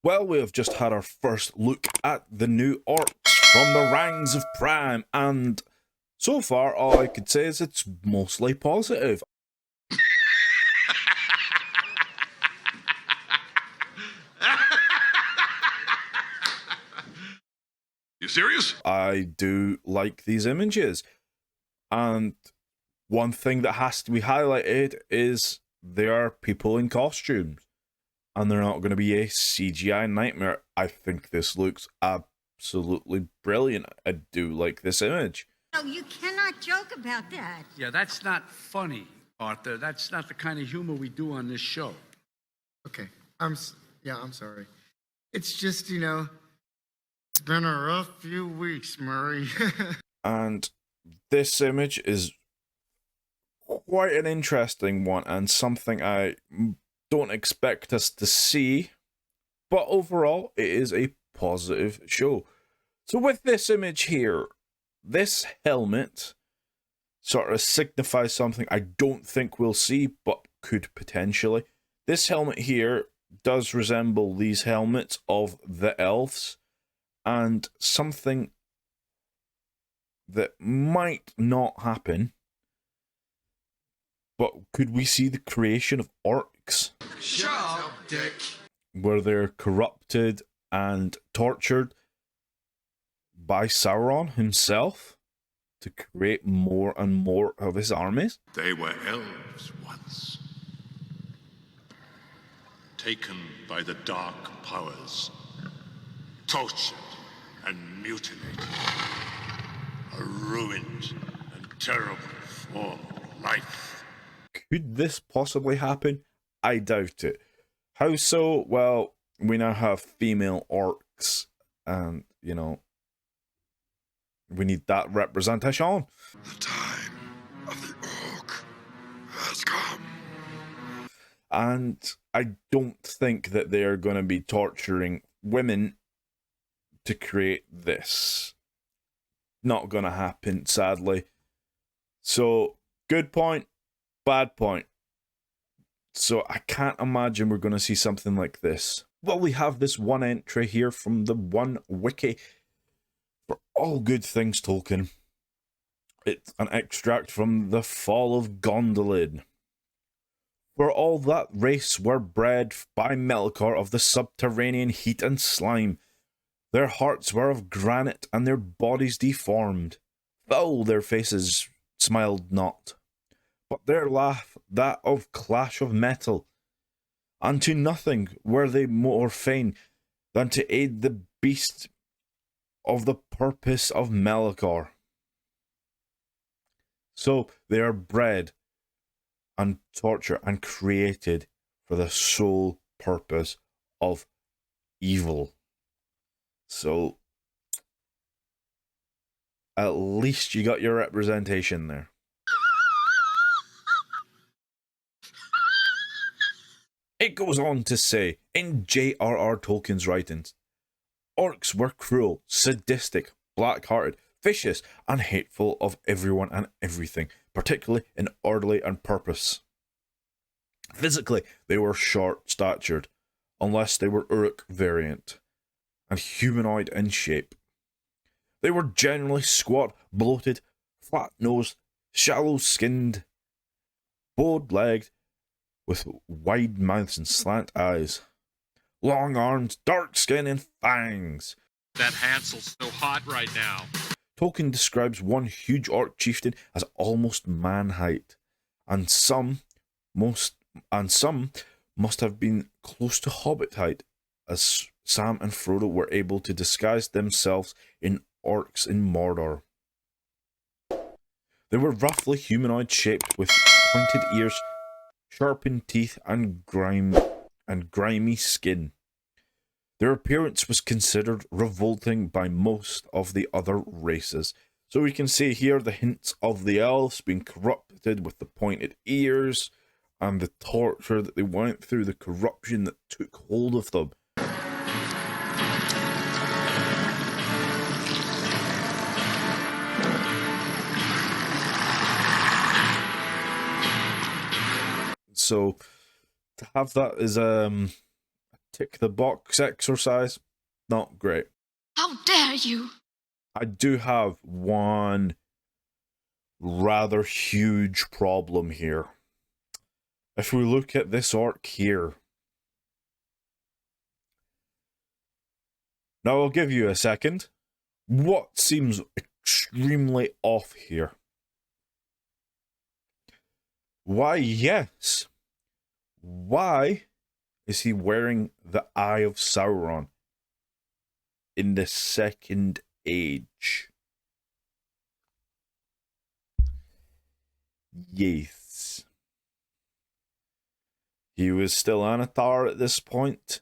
Well, we have just had our first look at the new orcs from the ranks of Prime, and so far all I could say is it's mostly positive. You serious? I do like these images, and one thing that has to be highlighted is they are people in costumes, and they're not going to be a CGI nightmare. I think this looks absolutely brilliant. I do like this image. No, you cannot joke about that. Yeah, that's not funny, Arthur. That's not the kind of humor we do on this show. Okay, I'm sorry. It's just, it's been a rough few weeks, Murray. And this image is quite an interesting one and something I don't expect us to see, but overall it is a positive show. So with this image here, this helmet sort of signifies something I don't think we'll see, but could potentially. This helmet here does resemble these helmets of the elves, and something that might not happen, but could we see the creation of orcs? Shut up, Dick. Where they're corrupted and tortured by Sauron himself to create more and more of his armies? They were elves once. Taken by the dark powers. Tortured and mutilated. A ruined and terrible form of life. Could this possibly happen? I doubt it. How so? Well, we now have female orcs, and, we need that representation. The time of the orc has come. And I don't think that they are going to be torturing women to create this. Not going to happen, sadly. So, good point, bad point. So I can't imagine we're going to see something like this. Well, we have this one entry here from the one wiki for all good things Tolkien. It's an extract from The Fall of Gondolin. For all that race were bred by Melkor of the subterranean heat and slime. Their hearts were of granite and their bodies deformed. Foul their faces smiled not, but their laugh that of clash of metal. And to nothing were they more fain than to aid the beast of the purpose of Melkor. So they are bred and tortured and created for the sole purpose of evil. So at least you got your representation there. It goes on to say, in J.R.R. Tolkien's writings, orcs were cruel, sadistic, black-hearted, vicious, and hateful of everyone and everything, particularly in orderly and purpose. Physically, they were short-statured, unless they were Uruk variant, and humanoid in shape. They were generally squat, bloated, flat-nosed, shallow-skinned, bowed-legged, with wide mouths and slant eyes, long arms, dark skin, and fangs. That Hansel's so hot right now. Tolkien describes one huge orc chieftain as almost man height, and some must have been close to hobbit height, as Sam and Frodo were able to disguise themselves in orcs in Mordor. They were roughly humanoid shaped with pointed ears, sharpened teeth, and grimy skin. Their appearance was considered revolting by most of the other races. So we can see here the hints of the elves being corrupted with the pointed ears and the torture that they went through, the corruption that took hold of them. So to have that as a tick the box exercise, not great. How dare you! I do have one rather huge problem here. If we look at this orc here, now I'll give you a second. What seems extremely off here? Why, yes. Why is he wearing the Eye of Sauron in the Second Age? Yes. He was still Anatar at this point.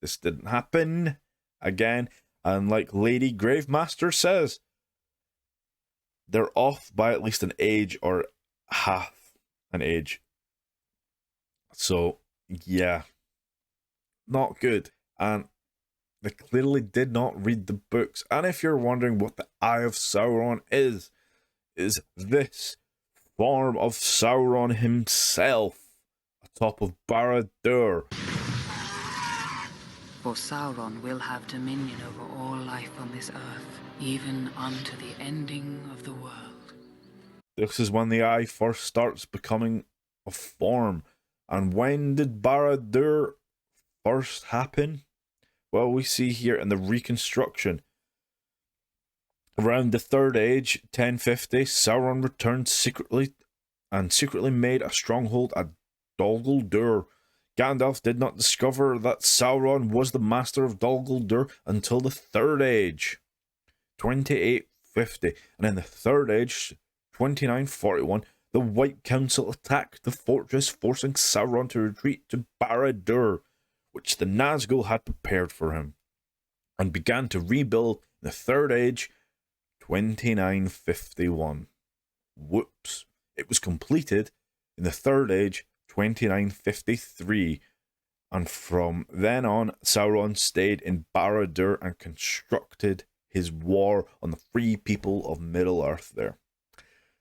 This didn't happen again, and like Lady Gravemaster says, they're off by at least an age or half an age. So, yeah, not good. And they clearly did not read the books. And if you're wondering what the Eye of Sauron is this form of Sauron himself atop of Barad-dûr. For Sauron will have dominion over all life on this earth, even unto the ending of the world. This is when the eye first starts becoming a form. And when did Barad-dûr first happen? Well, we see here in the reconstruction. Around the Third Age, 1050, Sauron returned secretly made a stronghold at Dol Guldur. Gandalf did not discover that Sauron was the master of Dol Guldur until the Third Age, 2850. And in the Third Age, 2941, the White Council attacked the fortress, forcing Sauron to retreat to Barad-dûr, which the Nazgul had prepared for him, and began to rebuild in the Third Age, 2951. Whoops. It was completed in the Third Age, 2953, and from then on, Sauron stayed in Barad-dûr and constructed his war on the free people of Middle-earth there.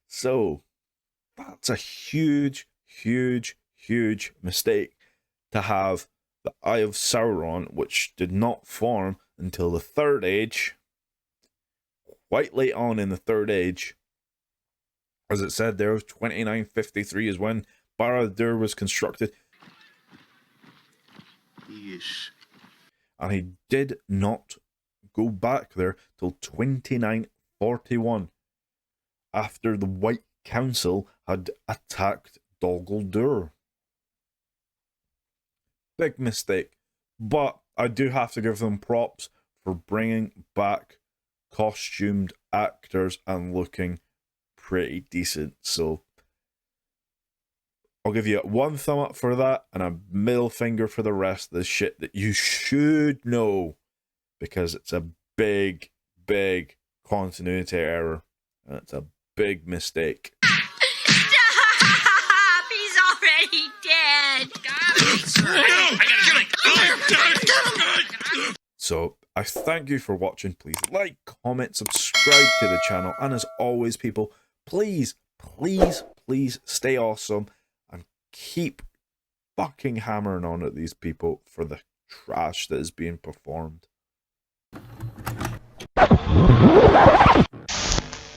So, that's a huge, huge, huge mistake to have the Eye of Sauron, which did not form until the Third Age, quite late on in the Third Age. As it said there, 2953 is when Barad-dûr was constructed. Yes. And he did not go back there till 2941, after the White Council had attacked Dol Guldur. Big mistake. But I do have to give them props for bringing back costumed actors and looking pretty decent. So I'll give you one thumb up for that and a middle finger for the rest of the shit that you should know, because it's a big, big continuity error and it's a big mistake. Stop! He's already dead. So I thank you for watching. Please like, comment, subscribe to the channel, and as always, people, please, please, please stay awesome and keep fucking hammering on at these people for the trash that is being performed.